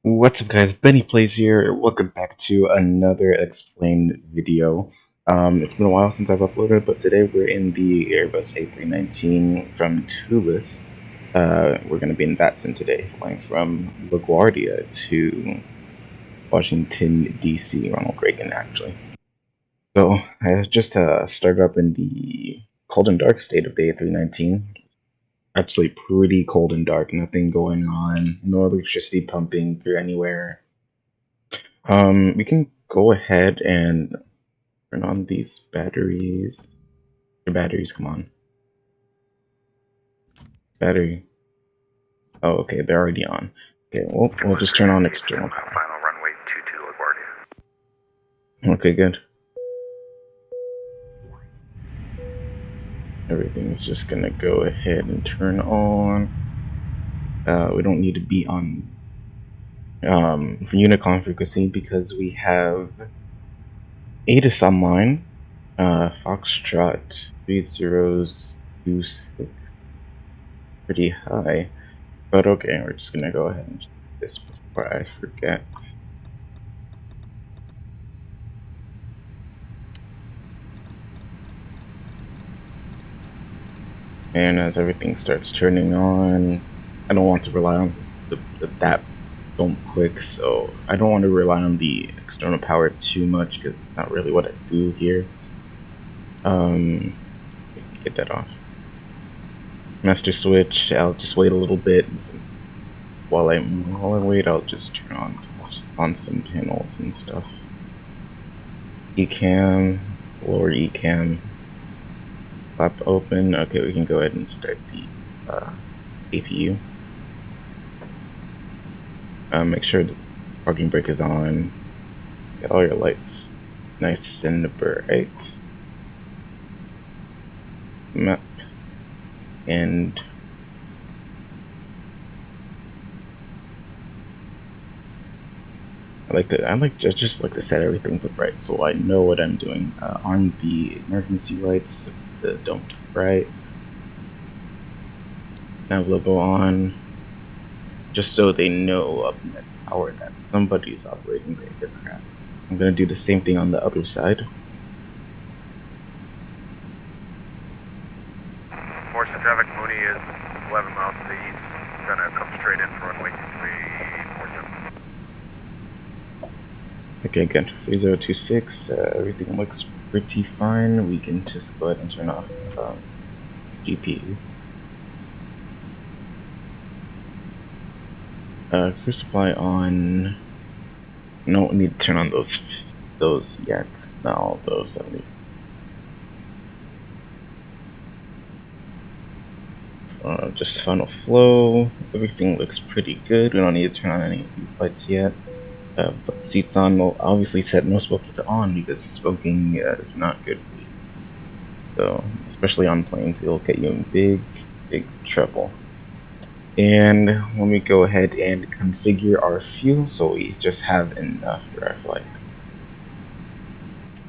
What's up guys, Benny Plays here. Welcome back to another XPlane video. It's been a while since I've uploaded, but today we're in the Airbus A319 from Toulouse. We're going to be in Vatsim today, flying from LaGuardia to Washington, D.C., Ronald Reagan actually. So, I just started up in the cold and dark state of the A319. Actually pretty cold and dark, nothing going on, no electricity pumping through anywhere. We can go ahead and turn on these batteries. The batteries, come on. Battery. Oh, okay, they're already on. Okay, we'll just turn on external power. Final runway 22 LaGuardia. Okay, good. Everything's just gonna go ahead and turn on. We don't need to be on Unicom frequency because we have HOTAS online. Foxtrot 3026. Pretty high. But okay, we're just gonna go ahead and do this before I forget. And as everything starts turning on, I don't want to rely on that don't click, so I don't want to rely on the external power too much because it's not really what I do here. Get that off. Master switch, I'll just wait a little bit. While I wait, I'll just turn on some panels and stuff. Ecam, lower ecam. Flap open. Okay, we can go ahead and start the APU. Make sure the parking brake is on. Get all your lights nice and bright. Map and I just like to set everything to bright so I know what I'm doing. On the emergency lights, the don't bright. Nav logo on, just so they know up in that tower that somebody's operating the aircraft. I'm gonna do the same thing on the other side. Force of traffic, Mooney is 11 miles to the east. Gonna come straight in for runway 2347. Okay, again, 3026, everything looks pretty fine. We can just go ahead and turn off GPU. Crew supply on. No need to turn on those yet. Not all those at least. Just funnel flow. Everything looks pretty good. We don't need to turn on any lights yet. But seats on, we'll obviously set no smoking to on because smoking is not good for you. So, especially on planes, it'll get you in big trouble. And let me go ahead and configure our fuel so we just have enough for our flight.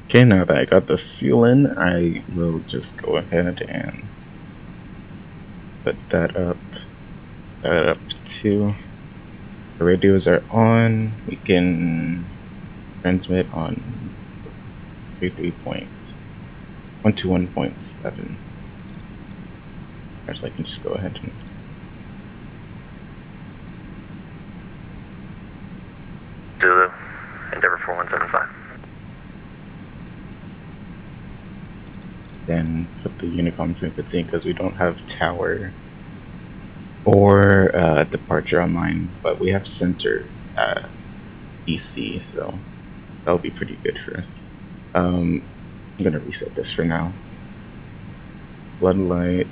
Okay, now that I got the fuel in, I will just go ahead and put that up too. The radios are on. We can transmit on 121.7. Actually, I can just go ahead and. Zulu, Endeavor 4175. Then put the Unicom frequency because we don't have tower or departure online, but we have center DC, so that'll be pretty good for us. I'm gonna reset this for now. Floodlights.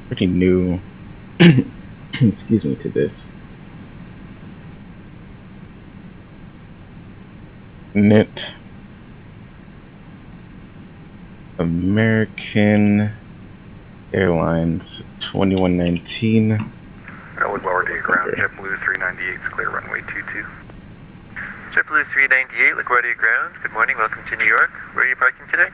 Pretty new, excuse me, to this. Knit. American Airlines 2119. LaGuardia ground, JetBlue 398's clear runway 22. JetBlue 398, LaGuardia ground. Good morning, welcome to New York. Where are you parking today?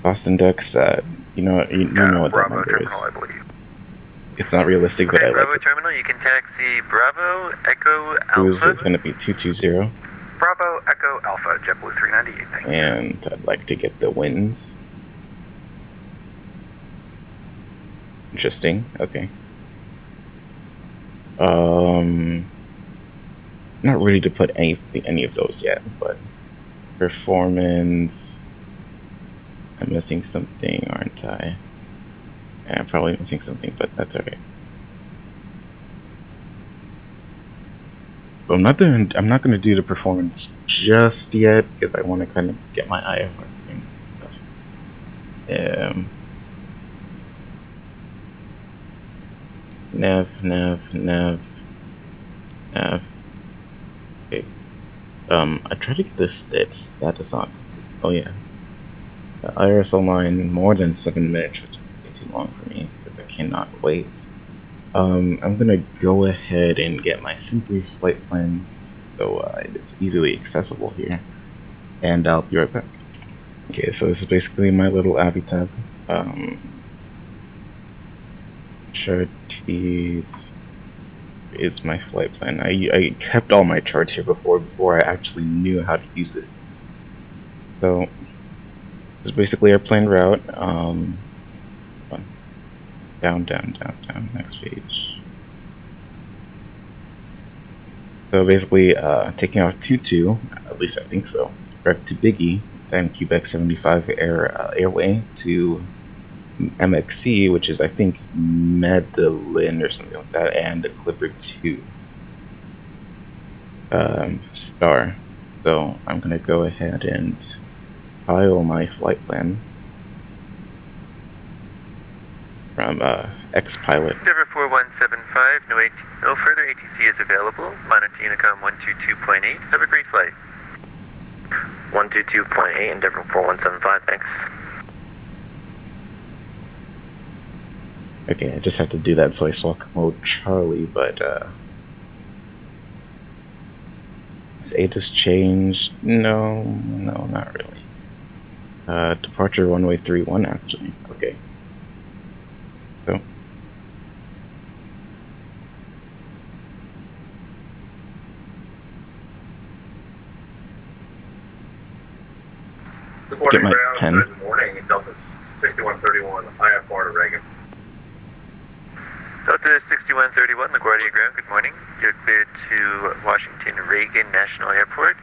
Boston Ducks, you know what that Bravo number is. Terminal, I believe. It's not realistic, but Okay, I like Bravo it. Terminal, you can taxi Bravo Echo Cruise Alpha. is going to be 220. Bravo Echo Alpha, JetBlue 398, thank you. And I'd like to get the winds. Interesting. Okay. Not ready to put any of those yet, but performance. I'm missing something, aren't I? Yeah, I'm probably missing something, but that's alright. So I'm not gonna do the performance just yet because I want to kind of get my eye on things and stuff. Nav. Okay. I tried to get this status on. Oh yeah. IRSL line more than 7 minutes, which is way too long for me because I cannot wait. I'm gonna go ahead and get my Simply flight plan so it's easily accessible here, and I'll be right back. Okay, so this is basically my little Abby tab. Charties is my flight plan. I kept all my charts here before I actually knew how to use this. So this is basically our planned route. Down, next page. So basically, taking off 22, at least I think so, direct to Biggie, then Quebec 75 Airway to MXC, which is I think Medellin or something like that, and the Clipper 2 star. So I'm gonna go ahead and file my flight plan from XPilot. Endeavour 4175, no further ATC is available. Monitor Unicom 122.8. Have a great flight. 122.8, Endeavour 4175, thanks. Okay, I just have to do that so I swap mode Charlie, but has ATIS changed? No, not really. Departure runway 31 actually. Okay. So get my pen. Good morning, Delta 6131, IFR to Reagan. Delta 6131, LaGuardia ground, good morning. You're cleared to Washington Reagan National Airport.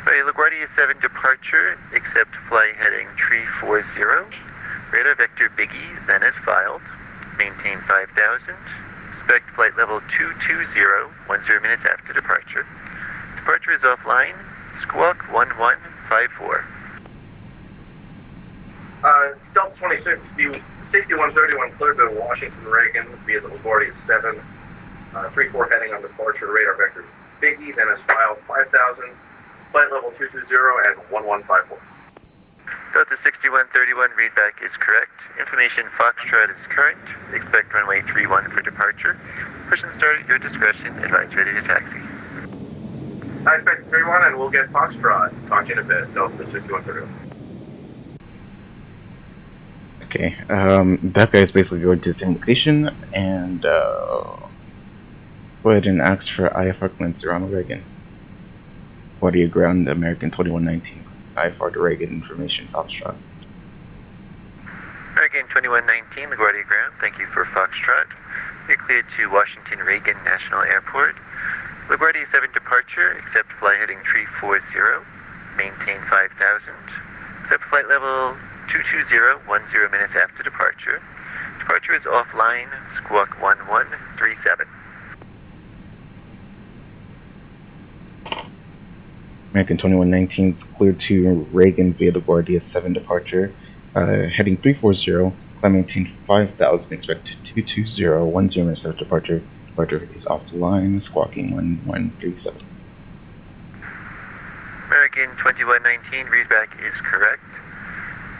By LaGuardia 7 departure, except fly heading 340. Radar vector Biggie, then as filed. Maintain 5,000. Expect flight level 220, 10 minutes after departure. Departure is offline. Squawk 1154. Delta 26, 6131 cleared to Washington Reagan via the LaGuardia 7, 34 heading on departure, radar vector Biggie, then as filed 5,000, flight level 220 and 1154. Delta 6131 readback is correct. Information Foxtrot is current. Expect runway 31 for departure. Push and start at your discretion. Advise ready to taxi. I expect 31 and we'll get Foxtrot. Talk to you in a bit, Delta 6131. Okay, that guy's basically going to the same location and go ahead and ask for IFR clearance to Ronald Reagan. LaGuardia ground American 2119. IFR to Reagan information Foxtrot. American 2119, LaGuardia ground. Thank you for Foxtrot. You're cleared to Washington Reagan National Airport. LaGuardia 7 departure, except fly heading 340. Maintain 5,000. Except flight level 220, 10 minutes after departure. Departure is offline. Squawk 1137. American 2119 cleared to Reagan via LaGuardia 7 departure. Heading 340, climb maintain 5,000, expect 220, 10 minutes after departure. Departure is offline, squawking 1137. American 2119, readback is correct.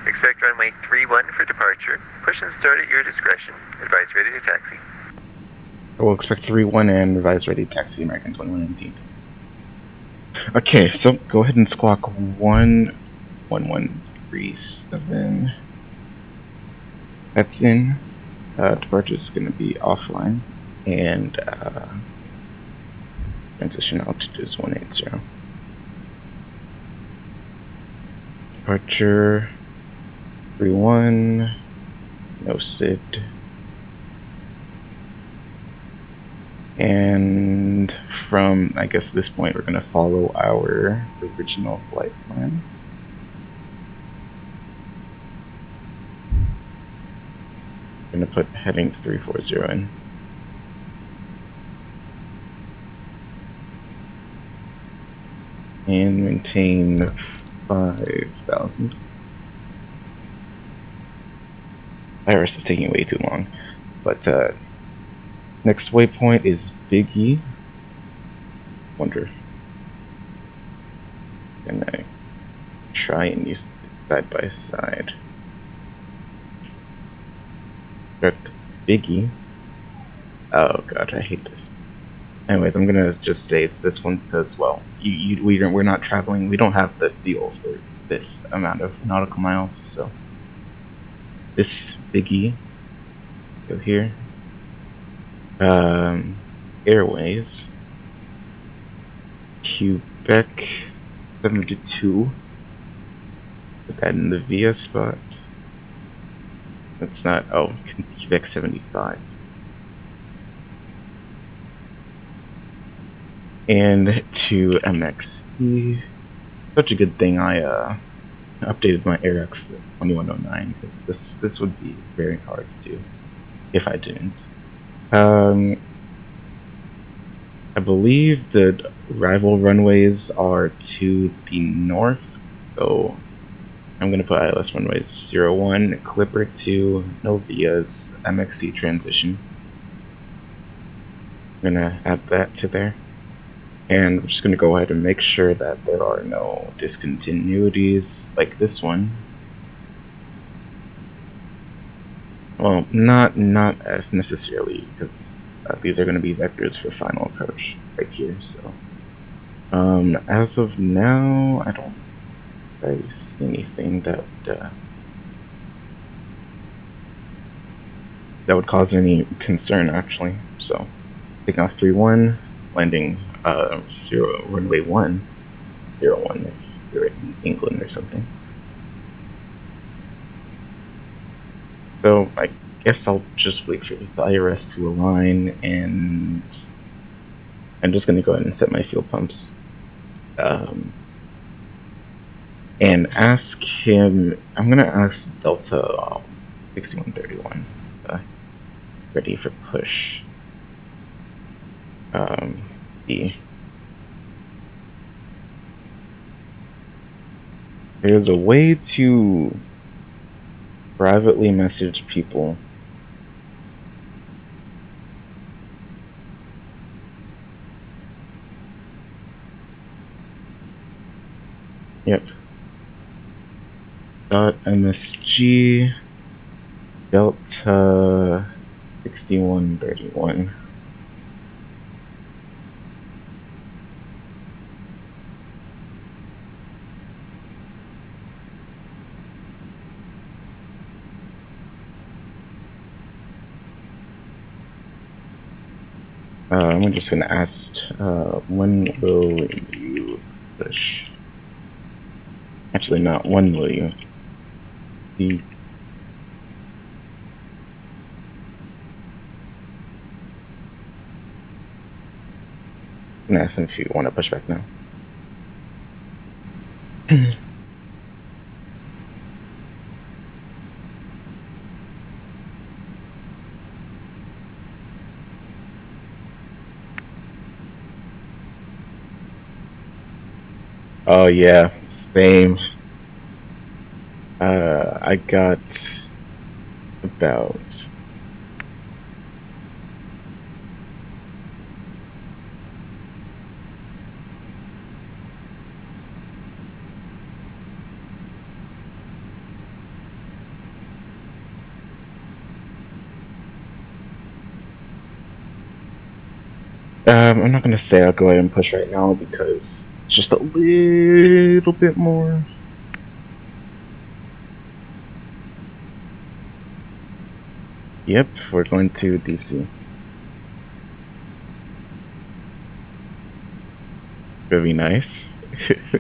Expect runway 31 for departure. Push and start at your discretion. Advise ready to taxi. I will expect 31 and revise ready to taxi American 2119. Okay, so go ahead and squawk 111. 37. That's in. Departure is going to be offline, and transition altitude is 180. Departure 31, no SID. And from, I guess, this point, we're going to follow our original flight plan. I'm going to put heading 340 in. And maintain 5,000. Iris is taking way too long. But next waypoint is Big E. Wonder. Can I try and use it side by side? Big E. Oh god, I hate this. Anyways, I'm gonna just say it's this one because, well, we're not traveling. We don't have the fuel for this amount of nautical miles, so this Big E. Go here. Airways. Quebec 72. Put that in the VIA spot. That's not. Oh, Quebec 75. And to MXE. Such a good thing I updated my AirX 2109 because this would be very hard to do if I didn't. I believe the rival runways are to the north, so I'm going to put ILS runways 01, Clipper 2, no VIAs, MXC transition. I'm going to add that to there. And I'm just going to go ahead and make sure that there are no discontinuities like this one. Well, not as necessarily, because these are going to be vectors for final approach right here. So, as of now, I don't really see anything that would cause any concern, actually. So, taking off 3-1, landing 0 runway 1, 01 if you're in England or something. So I guess I'll just wait for this IRS to align, and I'm just going to go ahead and set my fuel pumps. And ask him, I'm going to ask Delta 6131, ready for push. B. There's a way to privately message people. Yep. .msg Delta 6131. I'm just gonna ask, when will you push? Actually, not when will you. I'm gonna ask him if you want to push back now. Oh yeah, same. I got about I'm not gonna say I'll go ahead and push right now because it's just a little bit more. Yep, we're going to DC. Very nice.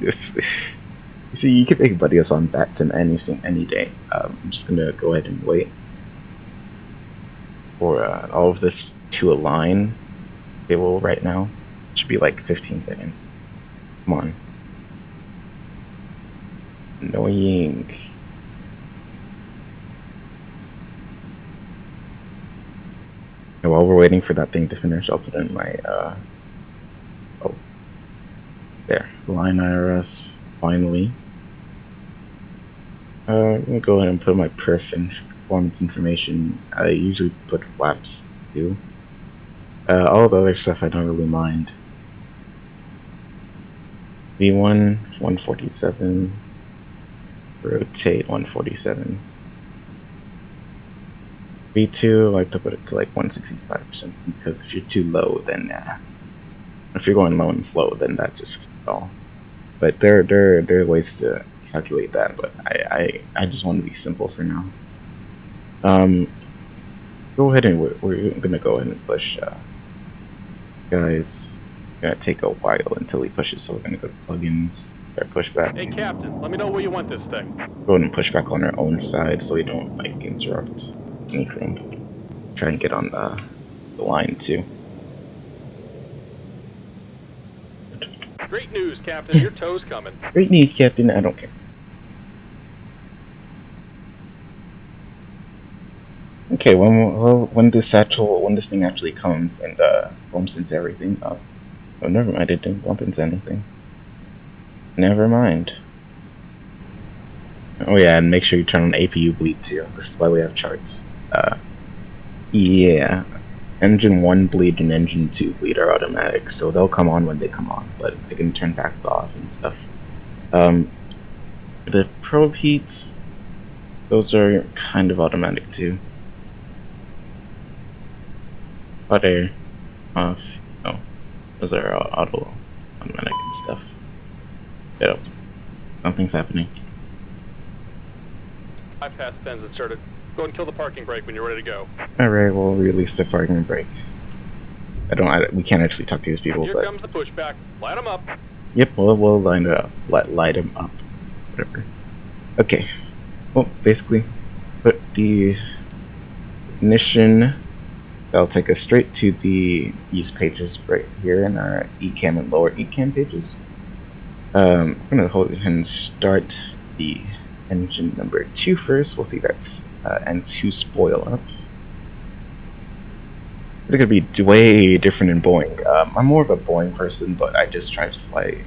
You see, you can make buddies on Vatsim any day. I'm just gonna go ahead and wait for all of this to align. Table right now. It should be like 15 seconds. Come on. Annoying. And while we're waiting for that thing to finish, I'll put in my oh, there, line IRS finally. I'm gonna go ahead and put my perf and performance information. I usually put flaps too. All the other stuff I don't really mind. V1 147, rotate 147. V2 I like to put it to like 165% because if you're too low, then if you're going low and slow, then that just oh. But there are ways to calculate that, but I just want to be simple for now. Go ahead and we're gonna go ahead and push. Guys, gonna take a while until he pushes, so we're gonna go to plugins, start pushback. Hey, Captain, let me know where you want this thing. Go ahead and push back on our own side so we don't like interrupt anything. Try and get on the line too. Great news, Captain. Your tow's coming. Great news, Captain. I don't care. Okay, when this thing actually comes and bumps into everything, oh never mind, it didn't bump into anything. Never mind. Oh yeah, and make sure you turn on APU bleed too. This is why we have charts. Yeah, engine 1 bleed and engine 2 bleed are automatic, so they'll come on when they come on, but they can turn back off and stuff. The probe heats, those are kind of automatic too. Hot air, off. Oh, those are automatic and stuff. Yep, nothing's happening. Bypass pens inserted. Go ahead and kill the parking brake when you're ready to go. Alright, we'll release the parking brake. We can't actually talk to these people, Here but comes the pushback. Light them up. yep, we'll line it up. Light them up. Whatever. Okay. Well, basically, put the ignition. That'll take us straight to the east pages right here in our ECAM and lower ECAM pages. I'm gonna hold it and start the engine number 2 first. We'll see that's N2 spoil up. It's gonna be way different in Boeing. I'm more of a Boeing person, but I just try to fly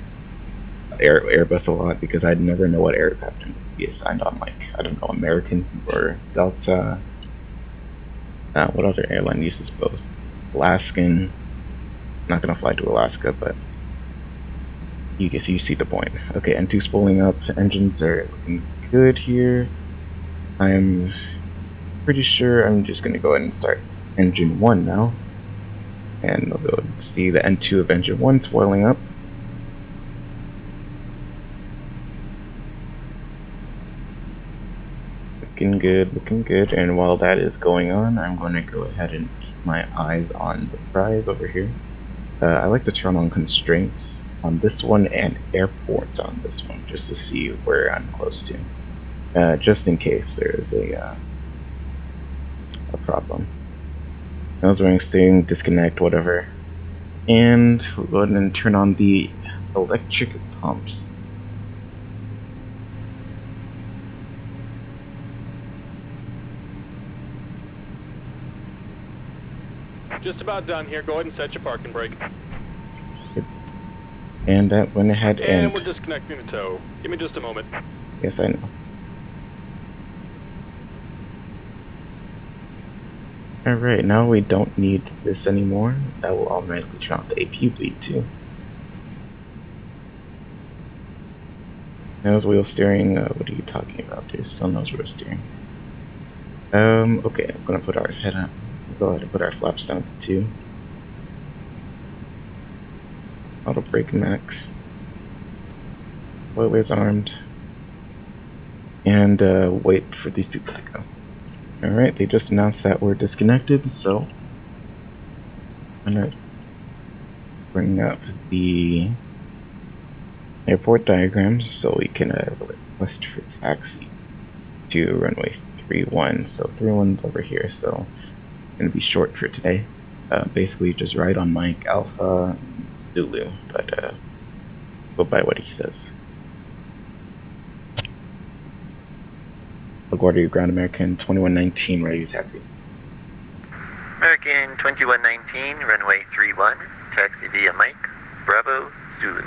Airbus a lot because I'd never know what aircraft to be assigned on. Like, I don't know, American or Delta. What other airline uses both? Alaskan. Not gonna fly to Alaska, but you see the point. Okay, N2 spooling up. Engines are looking good here. I'm pretty sure I'm just gonna go ahead and start engine 1 now. And we'll go and see the N2 of engine 1 spoiling up. Looking good, and while that is going on, I'm going to go ahead and keep my eyes on the prize over here. I like to turn on constraints on this one and airports on this one, just to see where I'm close to, just in case there is a problem. Nose ring, steering, disconnect, whatever. And we'll go ahead and turn on the electric pumps. Just about done here. Go ahead and set your parking brake. And that went ahead and we're disconnecting the tow. Give me just a moment. Yes, I know. Alright, now we don't need this anymore. That will automatically turn off the APU bleed too. Nose wheel steering, what are you talking about? There's still nose wheel steering. Okay, I'm gonna put our head up. Go ahead and put our flaps down to 2. Auto brake max. Oil waves armed. And wait for these people to go. Alright, they just announced that we're disconnected, so I'm gonna bring up the airport diagrams so we can request for taxi to runway 31. So 31's over here, so it's gonna be short for today. Basically just ride on Mike Alpha Zulu, but go by what he says. LaGuardia Ground American 2119, ready to taxi. American 2119, runway 31, taxi via Mike, Bravo, Zulu.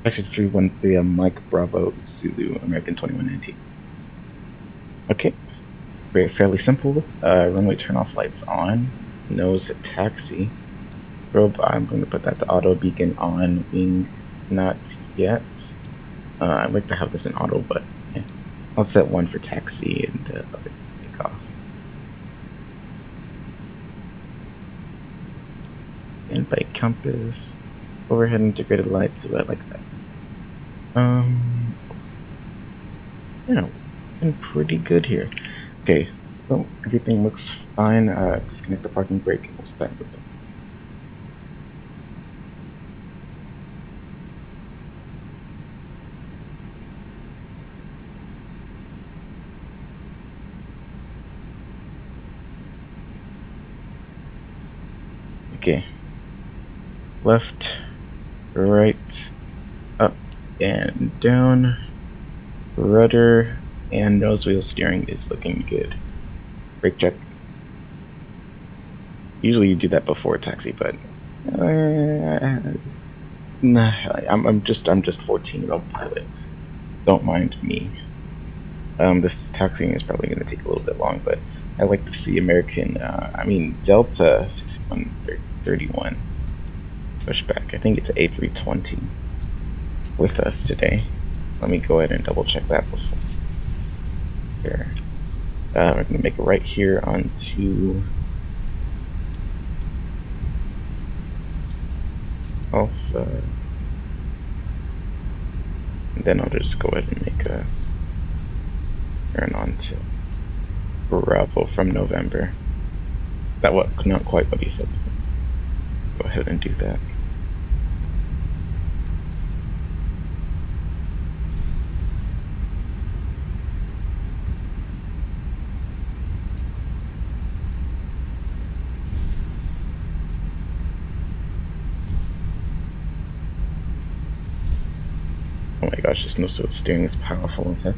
Taxi 313, Mike Bravo Zulu, American 2119. Okay, fairly simple. Runway turnoff lights on, nose taxi. Probe, I'm going to put that to auto beacon on, wing not yet. I'd like to have this in auto, but yeah. I'll set one for taxi and other take off. And by compass, overhead integrated lights, so I like that. Yeah, been pretty good here. Okay, so everything looks fine. Disconnect the parking brake and we'll start with it. Okay, left, right, up and down, rudder and nose wheel steering is looking good. Brake check. Usually you do that before taxi, but nah, I'm just 14-year-old pilot. Don't mind me. This taxiing is probably going to take a little bit long, but I like to see American, Delta 6131 pushback. I think it's A320 with us today. Let me go ahead and double check that before. Here. We're going to make a right here onto Alpha. And then I'll just go ahead and make a turn onto Bravo from November. That was not quite what he said. Go ahead and do that. Oh my gosh, this nose wheel steering is powerful as heck.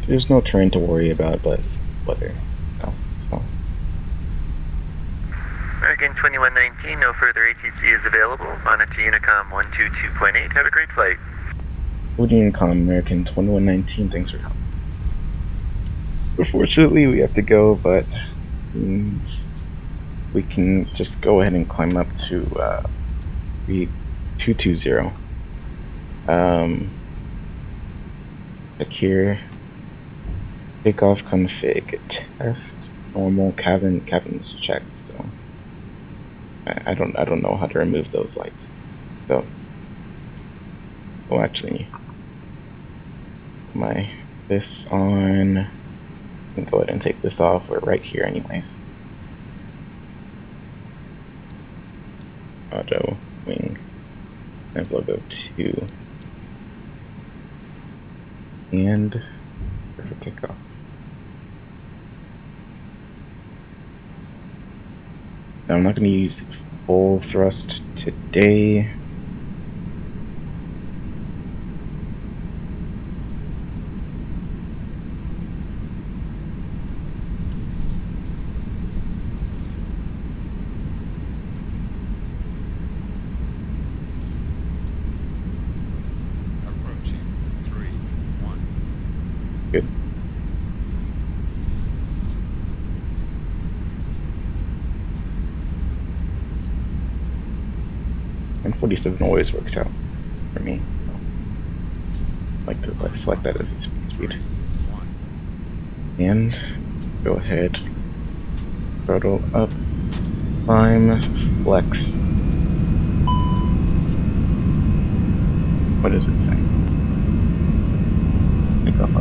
There's no terrain to worry about, but weather. No, so. American 2119, no further ATC is available. On it to Unicom 122.8. Have a great flight. Unicom American 2119, thanks for coming. Unfortunately, we have to go, but we can just go ahead and climb up to 220. Secure. Kickoff config test. Normal cabins checked. So I don't know how to remove those lights. So actually, this on. I can go ahead and take this off. We're right here anyways. Auto wing. And logo 2. And for kickoff. Now I'm not going to use full thrust today. Good. And 47 always works out for me. I like to select that as its speed. And go ahead, throttle up, climb, flex. What does it say?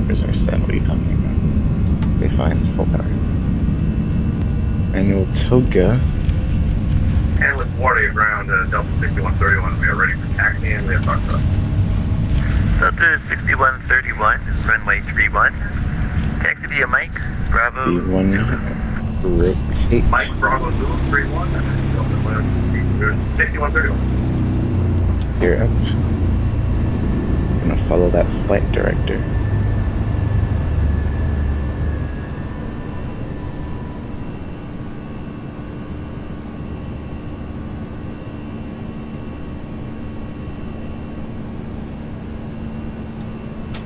numbers are set. What are you talking about? Okay, fine. Full power. Annual Toga. And LaGuardia ground, Delta 6131. We are ready for taxi and we have talked about. Delta 6131, runway 31. Taxi via Mike, Bravo, B1 Zulu. rotate. Mike Bravo Zulu 31. Delta 6131. Gear up. Gonna follow that flight director.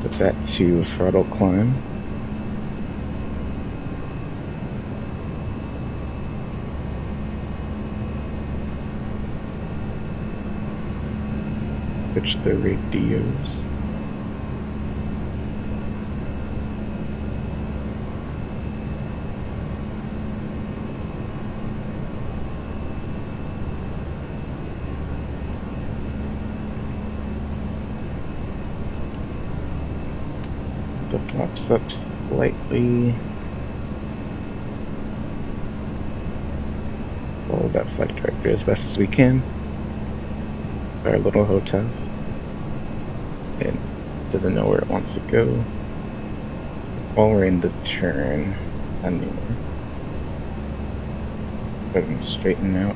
Put that to throttle climb. Switch the radios. The flaps up slightly. Follow that flight director as best as we can. Our little HOTAS. It doesn't know where it wants to go. While we're in the turn, anymore. Go ahead and straighten out.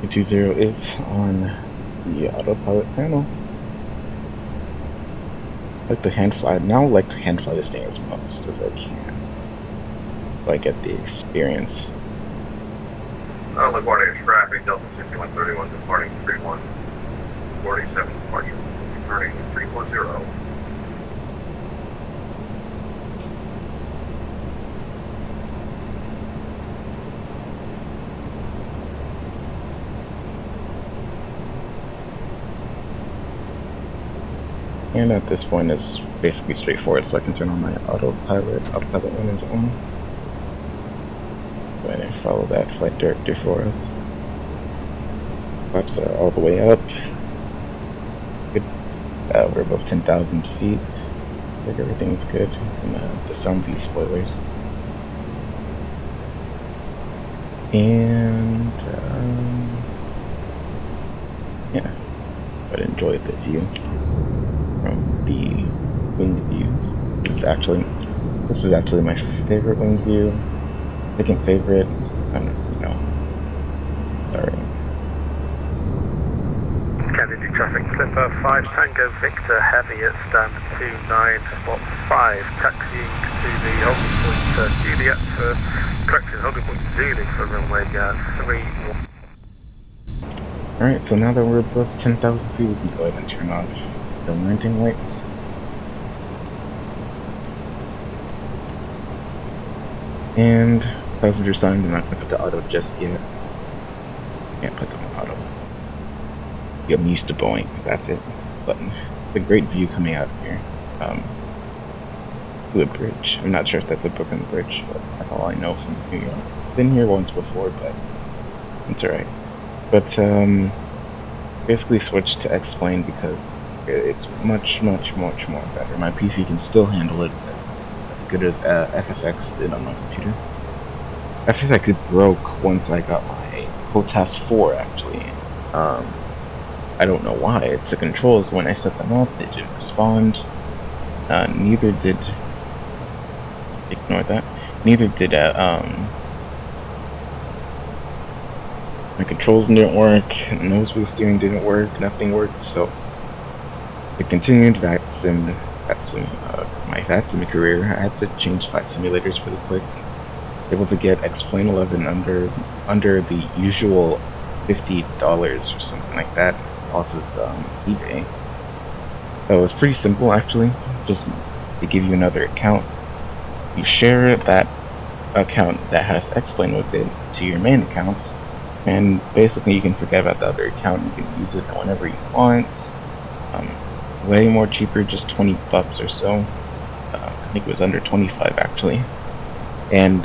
A20 is on the autopilot panel. I like to hand fly. Now I like to hand fly this thing as much as I can, so I get the experience. LaGuardia traffic, Delta 6131 departing 31. 47 departure, departing 340. And at this point it's basically straightforward, so I can turn on my autopilot. Autopilot one is on. Go ahead and follow that flight director for us. Flaps are all the way up. Good. We're above 10,000 feet. I think everything's good. I'm gonna disarm these spoilers. And yeah, but enjoy the view from the wing views. This is actually my favorite wing view. Second favorite. Sorry. Kennedy traffic slipper 5 Tango Victor heavy at stand 29 spot 5, taxiing to the holding point Juliet for correction, holding point Zulu for runway 31. Alright, so now that we're above 10,000 feet, we can go ahead and turn off the landing lights. And passenger signs, I'm not going to put the auto just yet. Can't put them in auto. I'm used to Boeing, that's it. But it's a great view coming out of here. To the bridge. I'm not sure if that's a Brooklyn bridge, but that's all I know from New York. Been here once before, but it's alright. But basically switched to XPlane because it's much more better. My PC can still handle it as good as FSX did on my computer. FSX broke once I got my HOTAS 4 actually. I don't know why. It's the controls. When I set them up, they didn't respond. Neither did. Ignore that. Neither did my controls didn't work. Nosewheel steering didn't work. Nothing worked. So I continued Vatsim, my Vatsim career. I had to change flight simulators really quick. Able to get XPlane 11 under the usual $50 or something like that off of eBay. So it was pretty simple actually. Just to give you another account. You share that account that has XPlane with it to your main account, and basically you can forget about the other account. You can use it whenever you want. way more cheaper, just 20 bucks or so. I think it was under 25 actually. And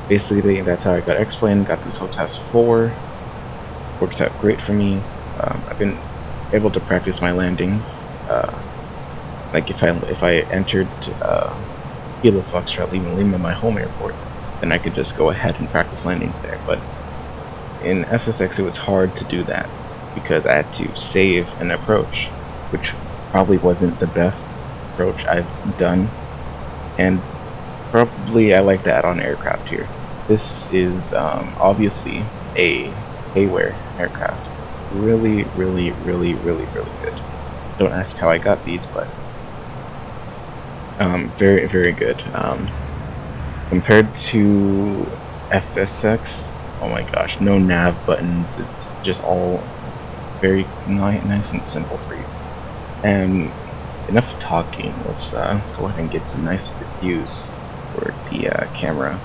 basically that's how I got XPlane, got these HOTAS 4. Worked out great for me. I've been able to practice my landings. Like if I entered Kilo Foxtrot leaving Lima, my home airport, then I could just go ahead and practice landings there. But in FSX it was hard to do that because I had to save an approach, which probably wasn't the best approach I've done, and probably I like that on aircraft here. This is obviously a payware aircraft. Really good. Don't ask how I got these, but very good. Compared to FSX, oh my gosh, no nav buttons. It's just all very nice and simple for you. And enough talking. Let's go ahead and get some nice views for the camera.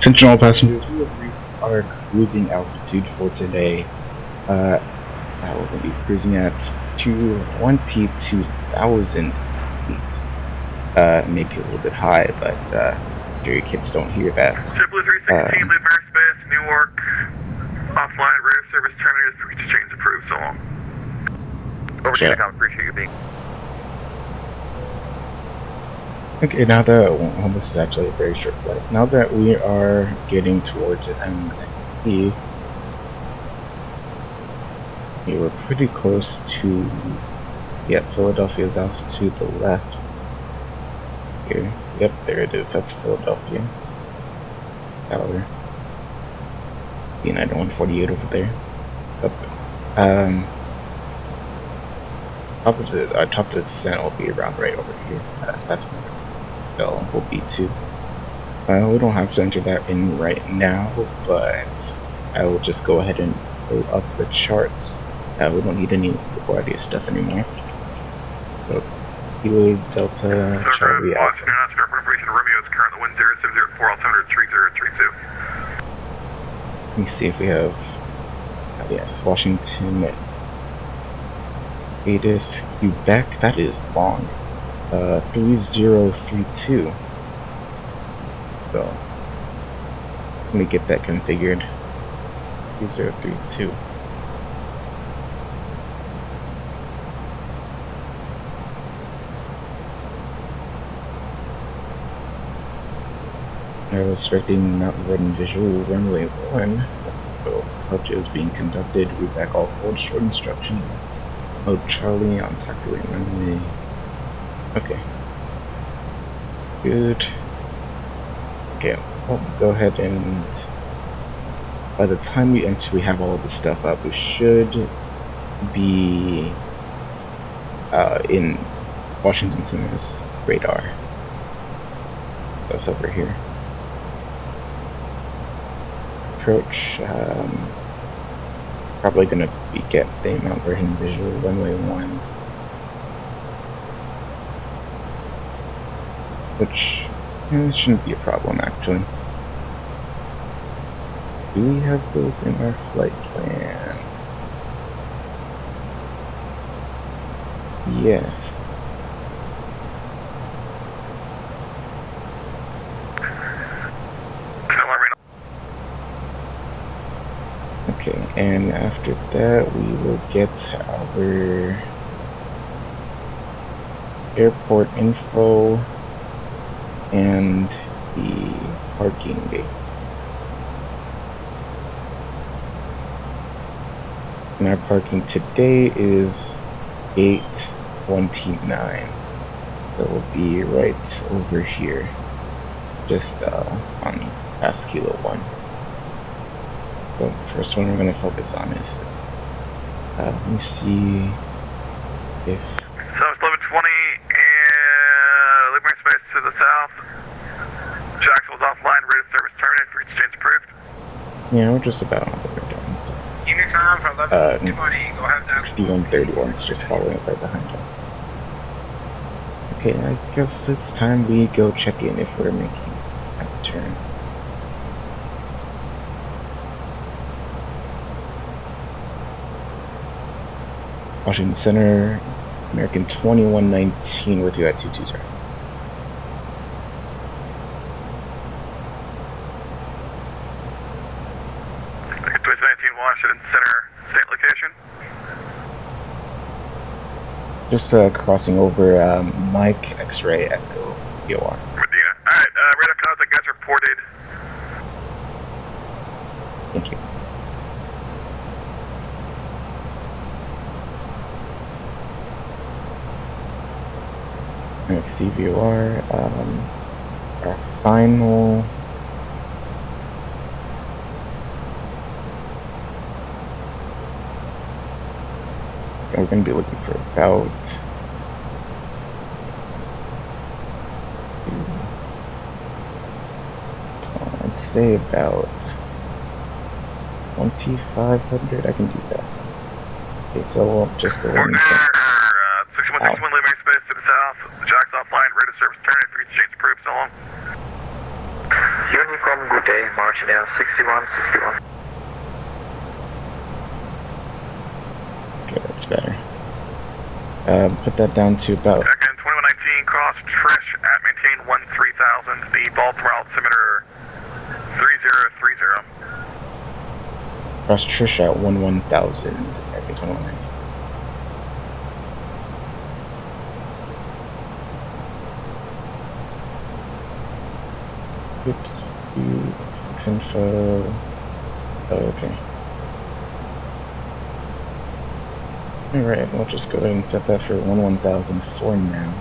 Attention all passengers, we have reached our cruising altitude for today. We're going to be cruising at 22,000 feet. Maybe a little bit high, but sure your kids don't hear that. JetBlue 316, leave airspace, Newark, offline, radar service terminated, frequency change approved, so long. Over to you, Tom, appreciate you being. Okay, now that, well, this is actually a very short flight. Now that we are getting towards MSFS, we were pretty close to, yeah, Philadelphia's altitude to the left. Here, yep, there it is, that's Philadelphia. Tower. B9148 over there. Up, top of the descent will be around right over here. That's will be too. We don't have to enter that in right now, but I will just go ahead and pull up the charts. We don't need any LaGuardia stuff anymore. So, Kilo Delta Charlie Alpha. Romeo is currently 10704, altimeter 3032. Let me see if we have. Yes, Washington, Adis, Quebec. That is long. 3032. So let me get that configured. 3032. I was expecting not running visual runway 1. So approach is being conducted. Read back all forward short instructions. Mode Charlie on taxiway runway. Okay. Good. Okay, we'll go ahead and by the time we enter, we have all of this stuff up. We should be in Washington Cinemas radar. That's over here. Approach. Probably gonna be get the Mount Vernon visual runway 1. Which shouldn't be a problem actually. Do we have those in our flight plan? Yes. Okay, and after that we will get our airport info and the parking gates. And our parking today is 829. So we'll be right over here, just on past Kilo 1. So the first one we're going to focus on is Let me see if... So it's 1120 and Liberty Space to the south. Jacksonville's offline, ready to service terminated for exchange approved. Yeah, we're just about on the way down. Unicom from 1120, go ahead now. 6131's just following right behind us. Okay, I guess it's time we go check in if we're making a turn. Washington Center, American 2119 with you at 220. American 2019 Washington Center, state location. Just crossing over Mike X-Ray Echo BOR. Medina. Alright, radar contact guys reported. Thank you. CVOR, our final we're going to be looking for about I'd say about 2,500. I can do that. Okay, so we'll just go in and 6161 Liberty Space to the south. Jack's offline, ready to service terminated for exchange approved. So long. Unicom, good day. Marching down 6161. Okay, that's better. Put that down to about... Again, 2119, cross Trish at maintain 13,000. The Baltimore altimeter 3030. Cross Trish at 11,000. American 2119. Info. Oh, okay. Alright, we'll just go ahead and set that for 11,000 for now.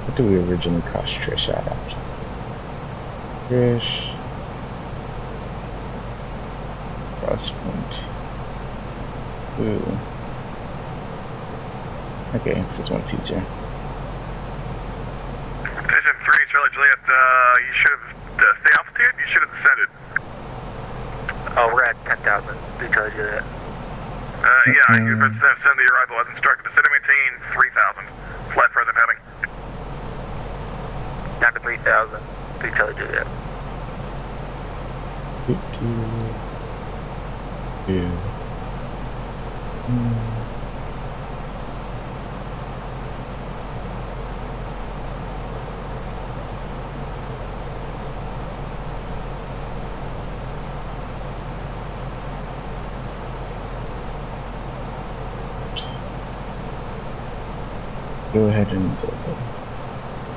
What do we originally cost Trish at after? Trish. Crosspoint. Ooh. Okay, this is 120. Division 3, Charlie Juliet, you should have, stay altitude, you should have descended. Oh, we're at 10,000. Do Charlie Juliet. Yeah, you're supposed to send the arrival as instructed. Descend and maintain 3,000. Flight present heading. Down to 3,000. Do Charlie Juliet. 52. Go ahead and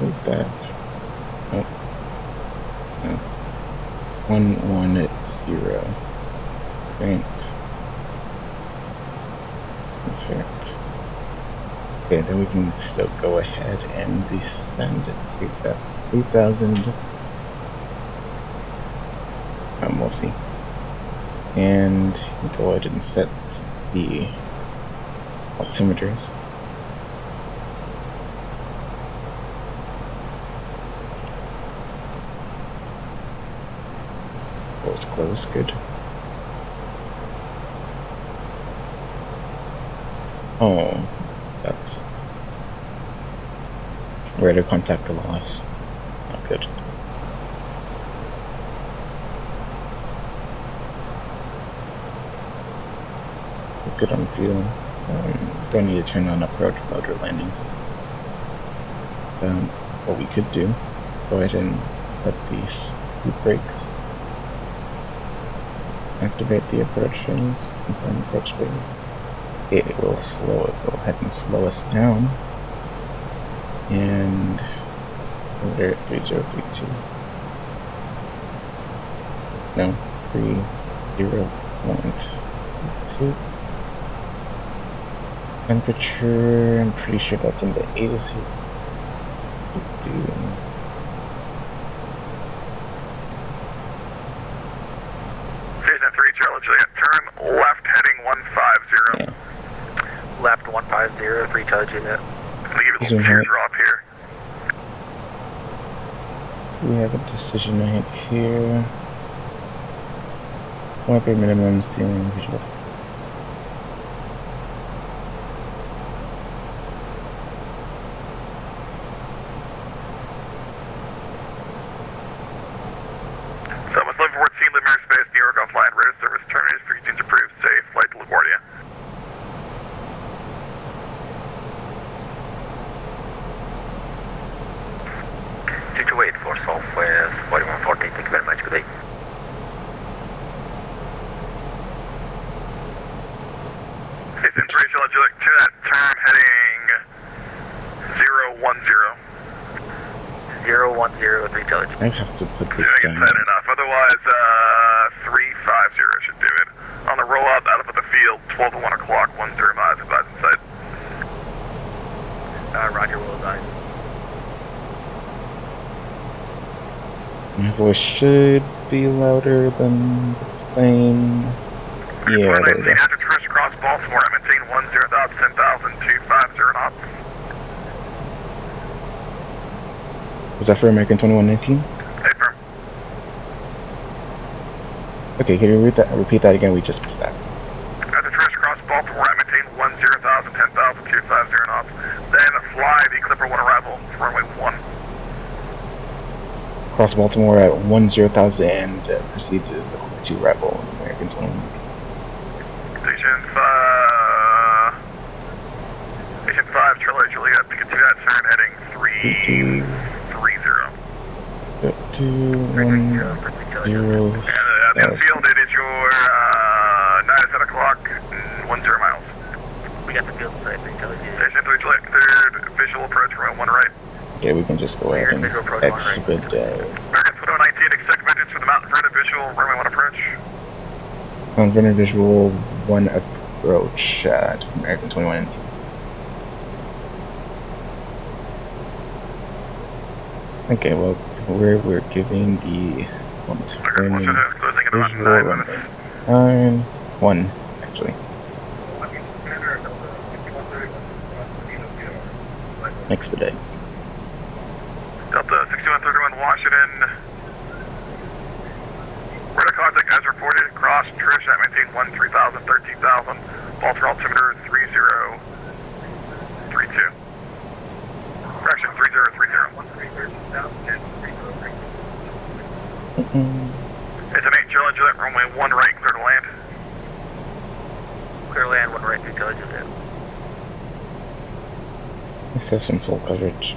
move that. Oh. No. 110. Right. Perfect. Okay, then we can still go ahead and descend it to that 3,000. We'll see. And go ahead and set the altimeters. Doors closed, good. Oh, that's where to contact the loss. Not good. Good on fuel. Don't need to turn on approach mode or landing. What we could do, go ahead and let these brakes. Activate the approaches, confirm approach speed. It will slow it, go ahead and slow us down. And over at 3032. No, 3012. Temperature, I'm pretty sure that's in the 80s. Station 3, Charlie Juliet, turn left heading 150. Yeah. Left 150, 3 Charlie Juliet. I'm gonna give you a little teardrop here. We have a decision right here. Wiper minimum ceiling visual. Southwest 1114, Lemire Space, New York offline, radar service terminated, frequencies approved, safe, flight to LaGuardia. Wait for Southwest 4140, thank you very much, good day. Station 3, Charlie Juliet, to that turn heading 010. 010, 3 Charlie Juliet. I have to put I this think it's down. tight enough, otherwise 350 should do it. On the roll out of the field, 12 to 1 o'clock, 105, advise inside. Roger, will advise. My voice should be louder than the plane. Yeah, there we go. After traverse across Baltimore, I maintain 10,000, 10,000, 250 knots. Was that for American 2119? Hey, firm. Okay, can you repeat that again? We just missed that. After traverse across Baltimore, I maintain 10,000, 10,000, 250 knots. Then fly the Clipper 1 arrival for runway 1. Cross Baltimore at 10,000 and proceed to the 2 Rebel American 21. Station 5, Charlie Juliet, to continue that turn heading 330. 210. And the field, it is your 9 to 10 o'clock, 10 miles. We got the field site, Charlie Juliet. Station 3, Juliet, cleared visual approach runway 1 right. Yeah, we can just go ahead and expedite. American 2119, expect vengeance for the mountain front of visual, runway 1 approach. On Vendor Visual 1 approach to American 21. Okay, well, we're giving the Closing in about 9 minutes. 1, actually. Expedite. Delta 6131 Washington. Radar contact as reported. Cross Trish at maintain 13,000, 13,000. Baltimore altimeter 3032. Correction 3030. It's an 8 Charlie Juliet, runway 1 right, clear to land. Clear land, 1 right, 3 Charlie Juliet. Let's have some full coverage.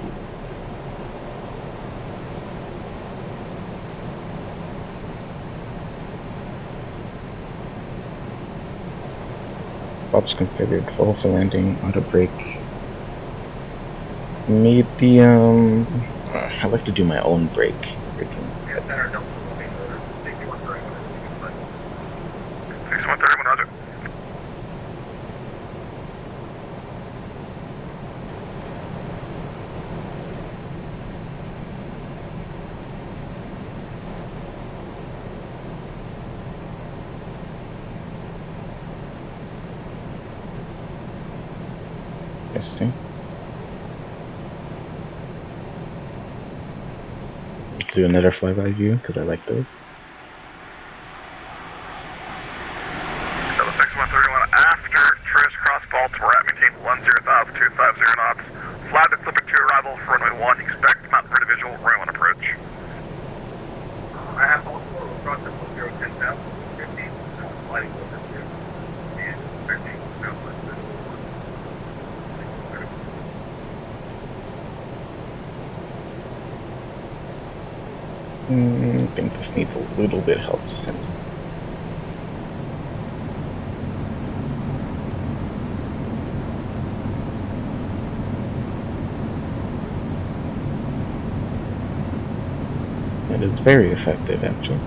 Bob's configured, full for landing, auto brake. Maybe, I like to do my own brake. Braking. 6131 Roger. Testing. Do another flyby view because I like those. Delta 6131 after Trish cross Baltimore at maintain 10,000, 250 knots. Fly the Clipper 2 arrival for runway 1. Expect mountain for visual, runway 1 approach. I have Baltimore, we'll cross at 10,000, 15, flying over 2, and expecting southwest visual 1. I think this needs a little bit of help descending. It is very effective, actually.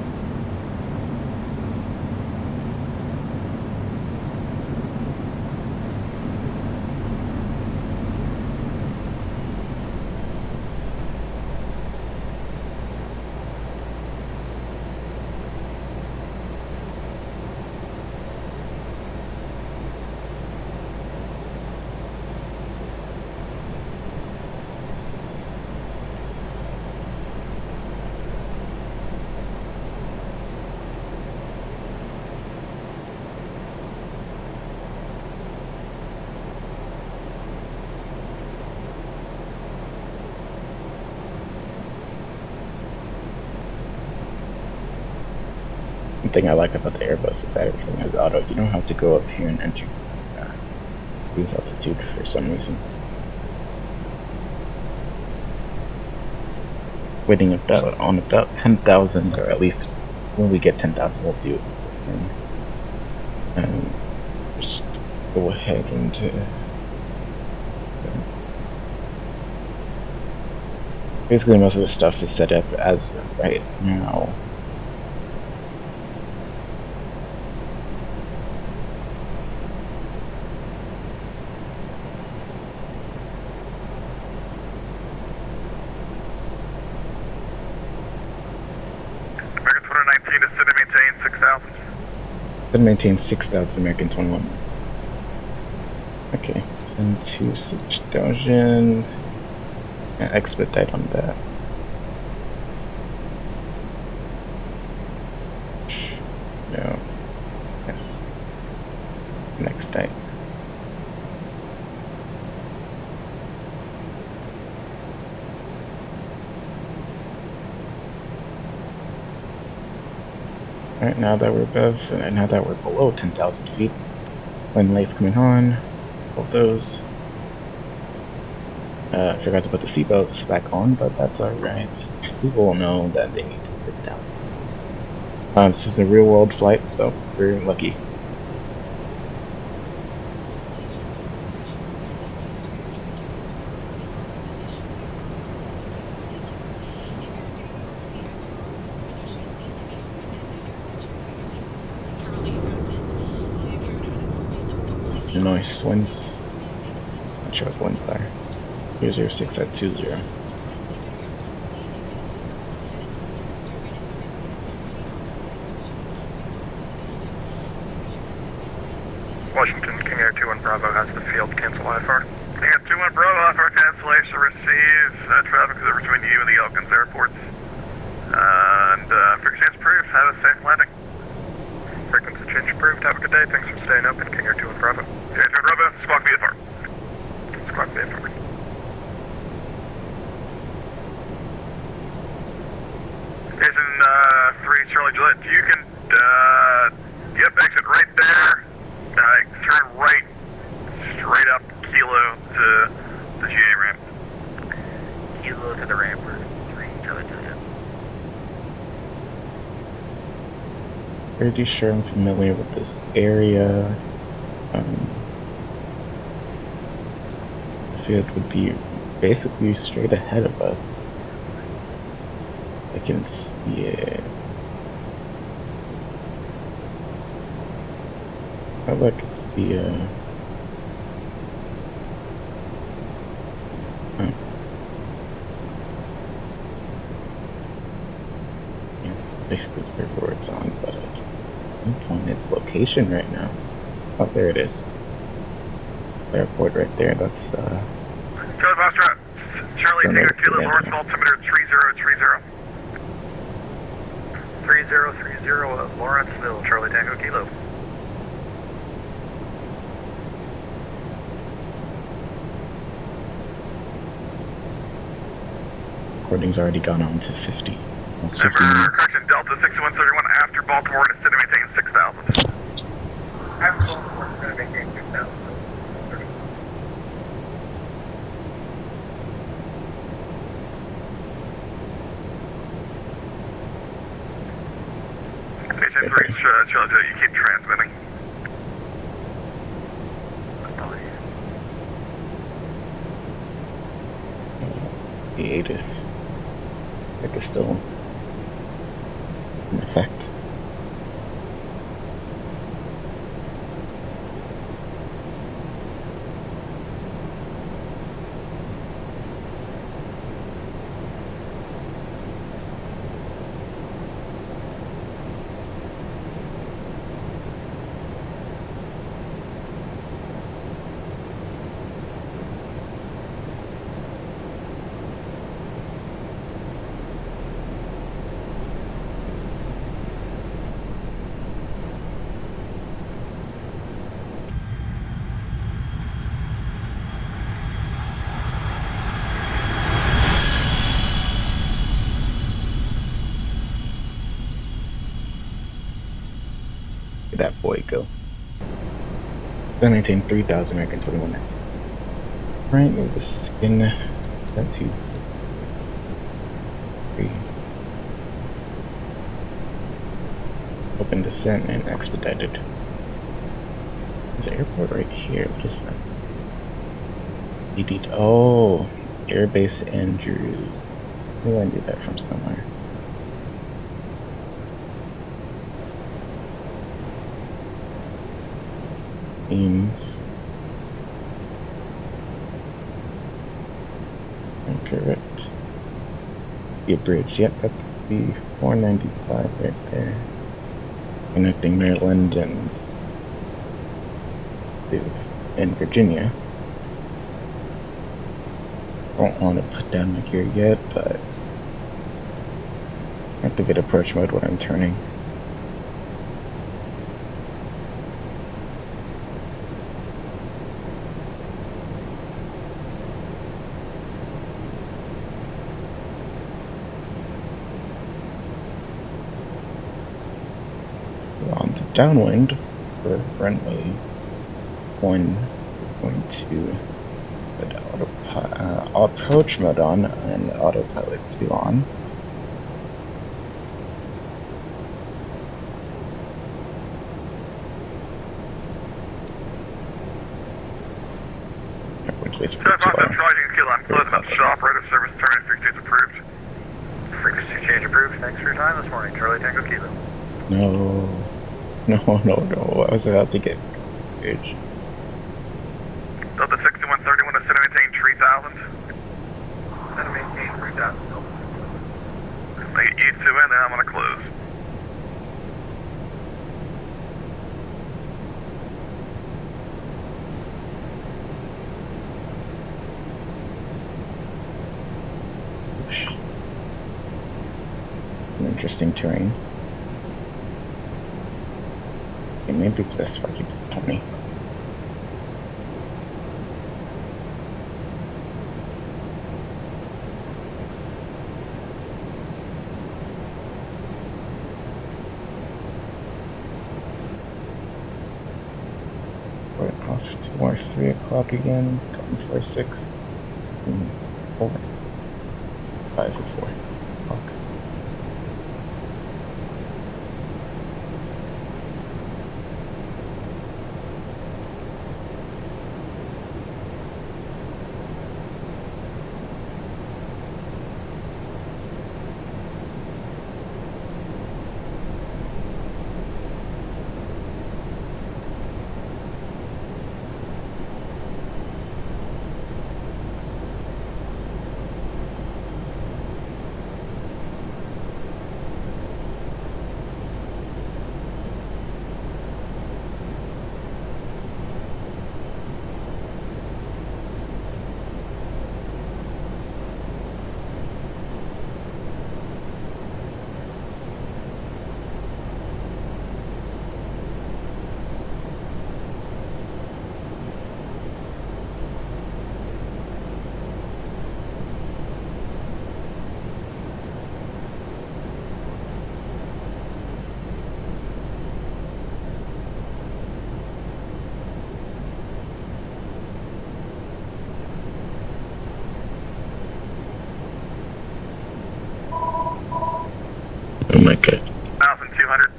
One thing I like about the Airbus is that everything is auto. You don't have to go up here and enter cruise altitude for some reason. Waiting on about 10,000, or at least when we get 10,000, we'll do it. And just go ahead and basically most of the stuff is set up as of right now. American 219 is set to maintain 6,000. Set to maintain 6,000, American 21. Okay, and to 6,000. Expedite on that. No. Yes. Next day. Alright, now that we're above, and now that we're below 10,000 feet, when lights coming on, all those. I forgot to put the seatbelts back on, but that's alright. People will know that they need to sit down. This is a real world flight, so we're lucky. Nice winds. Not sure what the winds are. 206 at 20. Washington, King Air 21 Bravo has the field cancel IFR. King Air 21 Bravo, IFR cancellation received. Traffic is between you and the Elkins airports. And for exchange approved. Have a safe landing. Frequency change approved. Have a good day. Thanks for staying open. King Air 21 Bravo. King Air 21 Bravo, squawk VFR. Squawk VFR. Station 3 Charlie Gillette, you can, exit right there. Turn right, straight up Kilo to the GA ramp. Kilo to the ramp, 3 Charlie Gillette. Pretty sure I'm familiar with this area. The field would be basically straight ahead of us. I can see it. Oh look, it's the oh. Yeah, basically it's where it's on, but I can't find its location right now. Oh, there it is. Airport right there, that's Charlie Foxtrot, Charlie Tango Kilo, Lawrence altimeter 3030. 3030 Lawrenceville, Charlie Tango Kilo. recording's already gone on to 50. Almost 50 Number, minutes. correction, Delta 6131 after Baltimore is set to maintain 6,000. After Baltimore, we're going to maintain 6,000. Station 3, Charlie, you keep transmitting. The HOTAS. I think it's still in effect. that boy go. Then maintain 3,000 American 21. Right, move the skin. That 2, 3. Open descent and expedited. There's an airport right here. What is that? Oh, Airbase Andrews. Maybe I knew that from somewhere. Beams. Incorrect. The bridge. Yep, that's the 495 right there. Connecting Maryland and Virginia. Don't want to put down my gear yet, but activate approach mode when I'm turning. On the downwind for runway 1, we're going to put approach mode on and autopilot 2 on. Which Charlie Kilo, I'm closing up shop, right of service, turn frequency approved. Frequency change approved. Thanks for your time this morning, Charlie Tango Kilo. No. I was about to get bridge. Delta 6131 to center maintain 3,000. Center maintain 3,000. Make it E2 in, then I'm going to close. An interesting terrain. Okay, maybe it's best if I keep it 20. We're off to our 3 o'clock again. Coming for 6. 4. 5 or 4 o'clock. Oh my god. 1,200.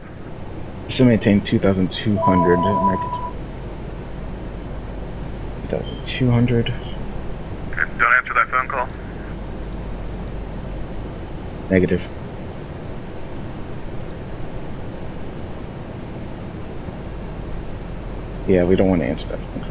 So maintain 2,200. American 2,200. Don't answer that phone call. Negative. Yeah, we don't want to answer that phone call.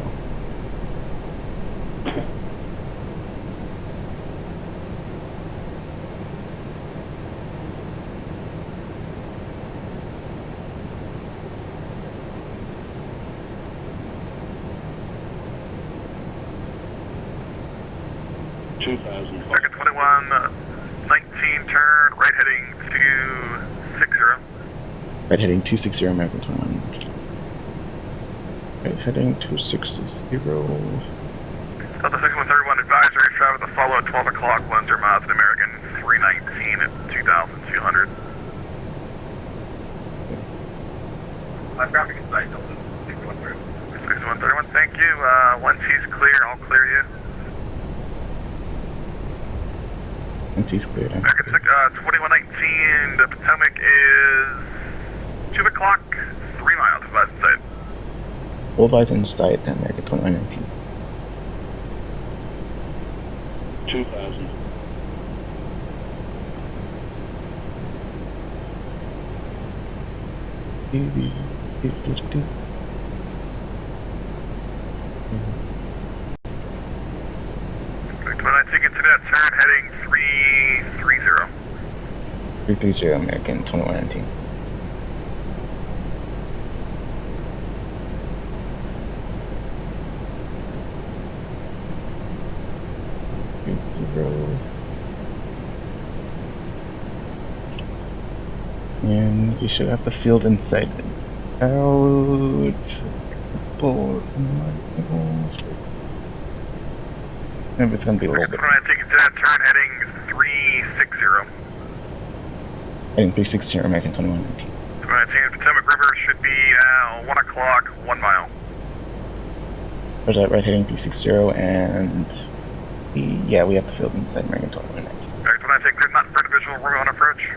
Second 21, 19 turn, right heading 260. Right heading 260 American 21. Right heading 260. Delta 6131 advisory, travel to follow at 12 o'clock, 10 miles in American 319 at 2,200. traffic in sight, Delta 6131. 6131, thank you. Once he's clear, I'll clear you. Once he's cleared, American 2119, the Potomac is 2 o'clock, 3 miles of Vatsim side. hold lights in sight, American 2119. 2000. Taking to that turn, heading 330. 330 American 2119. And we should have the field in sight. Out. Maybe it's gonna be a little bit. Taking to that turn, heading 360. Heading 360 American 2119. Taking Potomac River should be 1 o'clock, 1 mile. There's that right heading 360 and yeah, we have the field in sight American 2119. Alright, when I take grid not for visual runway 1 approach.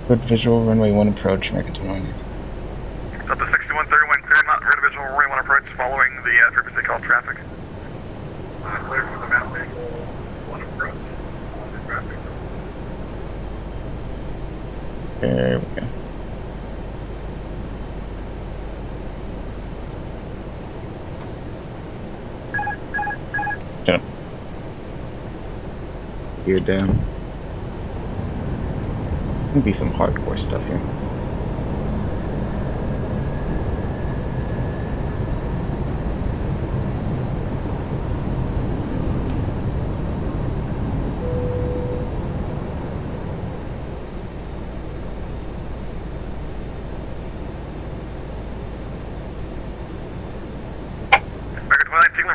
Good visual runway 1 approach American 2119. Delta 6131 clear, not for visual runway 1 approach following the previously called traffic. Clear for the Mount Maple 1 approach. On the traffic. There we go. Shut up. Gear down. Gonna be some hardcore stuff here.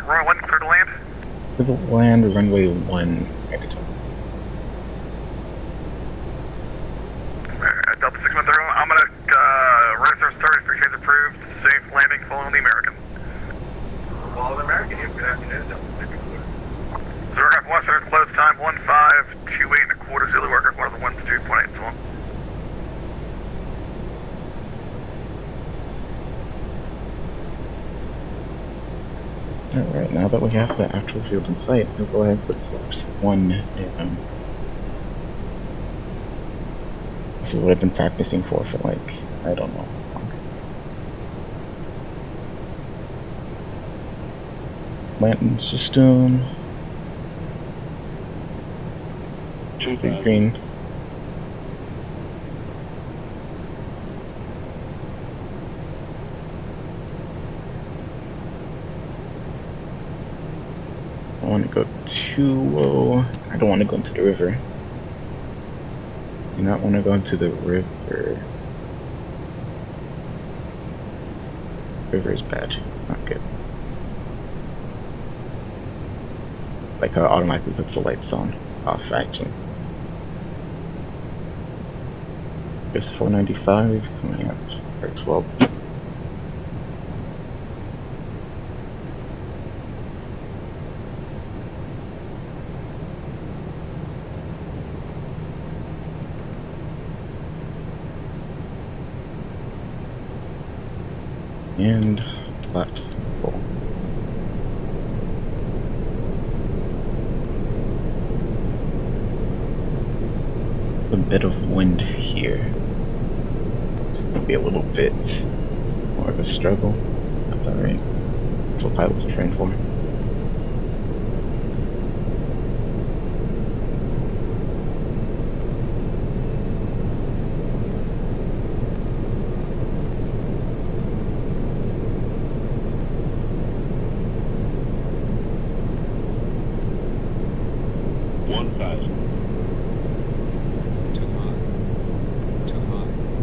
Runway 1 clear to land. To the land, runway 1. Delta 6130, I'm gonna register started, 3 chains approved, safe landing following the American. Follow the American, you have good afternoon, Delta 61. Aircraft 1 center close time 1528 and a quarter, Zulu aircraft 1 of the 12.8 so on. Alright, now that we have the actual field in sight, we'll go ahead and put flaps 1 down. This is what I've been practicing for like, I don't know how long. Landing system. Big green. I want to go too low. I don't want to go into the river. Do not want to go into the river. River is bad. Not good. Like how it automatically puts the lights on. Off actually. There's 495 coming out for 12. And flaps full. A bit of wind here. It's gonna be a little bit more of a struggle. That's alright. That's what pilots are trained for.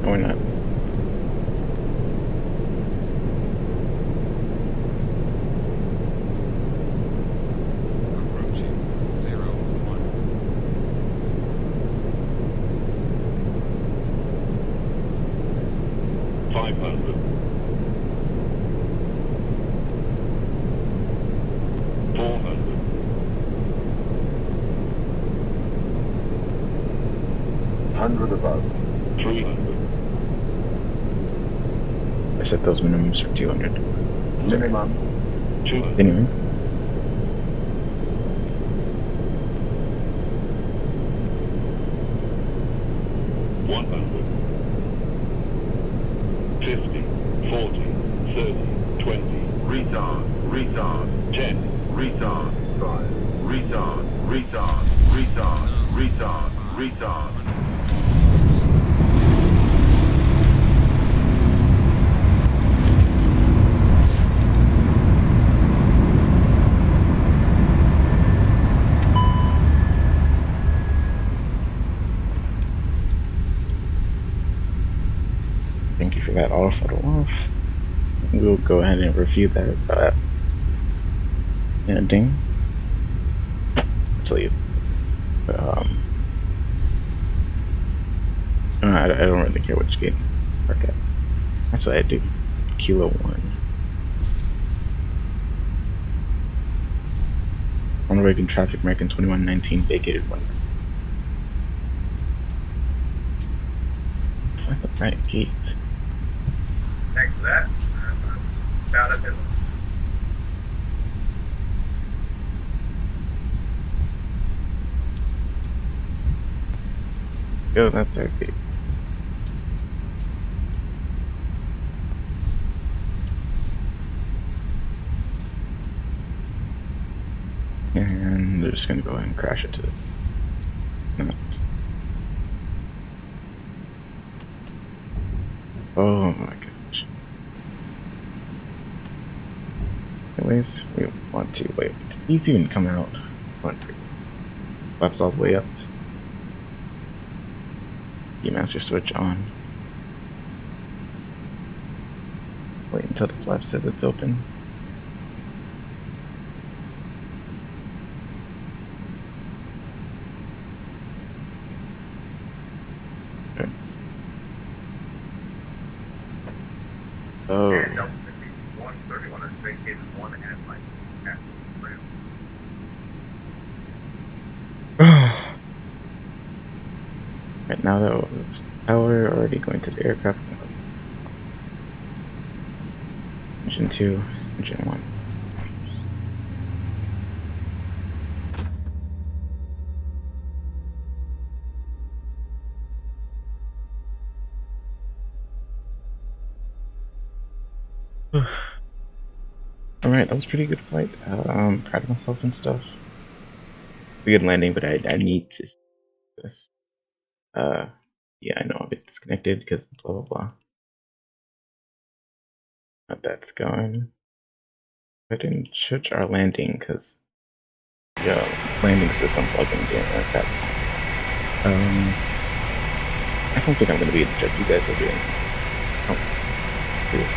No, we're not. Approaching 01. 100 above. 300. I set those minimums for 200. Minimum. 200. Anyway. Retard, retard, 10, retard, 5, retard, retard, retard, retard, retard. Thank you for that auto photo off. We'll go ahead and review that ending. Actually, I don't really care which gate I park at. Actually, I do. Kilo 1. On Reagan traffic, American 2119 vacated 1. Find the right gate. Thanks for that. Found it. Oh, that's our gate. And they're just gonna go ahead and crash into it. No. Oh my gosh. Anyways, we want to wait. He's even come out. Flaps all the way up. Master switch on. Wait until the flap says it's open. Okay. Oh. And double 131 is vacated 1 and like half Right now, though, power already going to the aircraft. Engine 2, engine 1. Alright, that was a pretty good flight. Proud of myself and stuff. A good landing, but I need to see this. Yeah, I know I'll get disconnected because blah blah blah. But that's going. I didn't switch our landing because the landing system's plugging in at that point. I don't think I'm gonna be able to check you guys are doing. Oh, serious.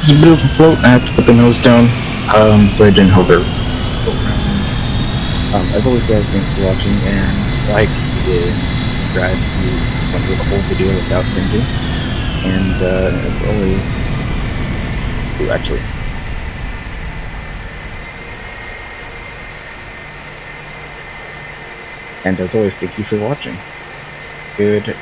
It's a bit of a float. I have to put the nose down, so I didn't hover. As always, guys, thanks for watching, and like and subscribe if you want to do the whole video without cringing. And as always, thank you for watching. Goodbye.